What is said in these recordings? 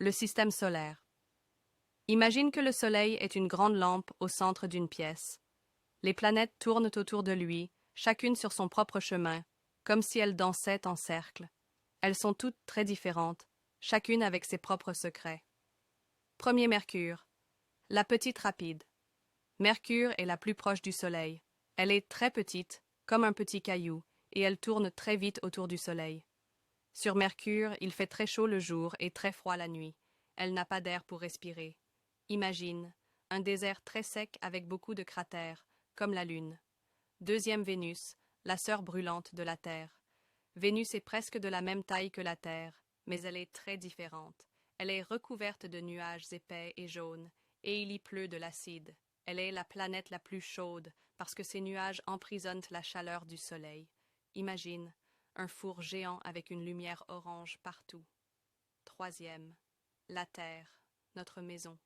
Le système solaire. Imagine que le Soleil est une grande lampe au centre d'une pièce. Les planètes tournent autour de lui, chacune sur son propre chemin, comme si elles dansaient en cercle. Elles sont toutes très différentes, chacune avec ses propres secrets. Premier Mercure. La petite rapide. Mercure est la plus proche du Soleil. Elle est très petite, comme un petit caillou, et elle tourne très vite autour du Soleil. Sur Mercure, il fait très chaud le jour et très froid la nuit. Elle n'a pas d'air pour respirer. Imagine, un désert très sec avec beaucoup de cratères, comme la Lune. Deuxième Vénus, la sœur brûlante de la Terre. Vénus est presque de la même taille que la Terre, mais elle est très différente. Elle est recouverte de nuages épais et jaunes, et il y pleut de l'acide. Elle est la planète la plus chaude, parce que ces nuages emprisonnent la chaleur du Soleil. Imagine, un four géant avec une lumière orange partout. Troisième, la Terre, notre maison.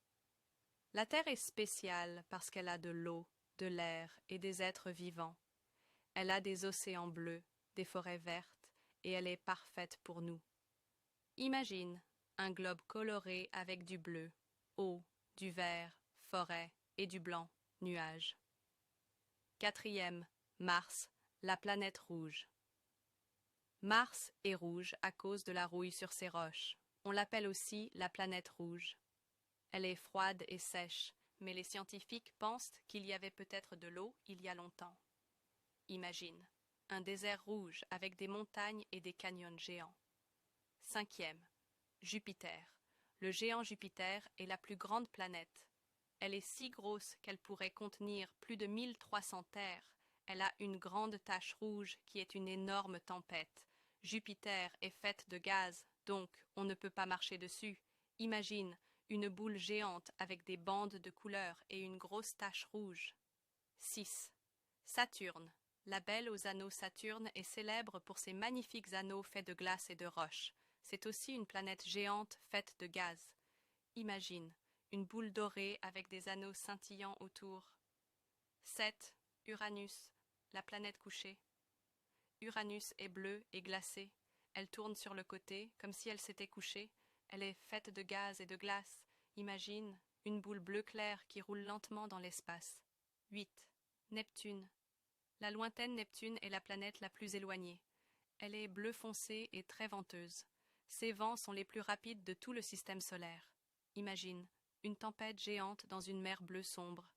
La Terre est spéciale parce qu'elle a de l'eau, de l'air et des êtres vivants. Elle a des océans bleus, des forêts vertes, et elle est parfaite pour nous. Imagine un globe coloré avec du bleu, eau, du vert, forêt et du blanc, nuages. Quatrième, Mars, la planète rouge. Mars est rouge à cause de la rouille sur ses roches. On l'appelle aussi la planète rouge. Elle est froide et sèche, mais les scientifiques pensent qu'il y avait peut-être de l'eau il y a longtemps. Imagine, un désert rouge avec des montagnes et des canyons géants. Cinquième, Jupiter. Le géant Jupiter est la plus grande planète. Elle est si grosse qu'elle pourrait contenir plus de 1300 terres. Elle a une grande tache rouge qui est une énorme tempête. Jupiter est faite de gaz, donc on ne peut pas marcher dessus. Imagine une boule géante avec des bandes de couleurs et une grosse tache rouge. 6. Saturne. La belle aux anneaux Saturne est célèbre pour ses magnifiques anneaux faits de glace et de roches. C'est aussi une planète géante faite de gaz. Imagine une boule dorée avec des anneaux scintillants autour. 7. Uranus. La planète couchée. Uranus est bleue et glacée. Elle tourne sur le côté, comme si elle s'était couchée. Elle est faite de gaz et de glace. Imagine une boule bleue claire qui roule lentement dans l'espace. 8. Neptune. La lointaine Neptune est la planète la plus éloignée. Elle est bleu foncé et très venteuse. Ses vents sont les plus rapides de tout le système solaire. Imagine une tempête géante dans une mer bleue sombre.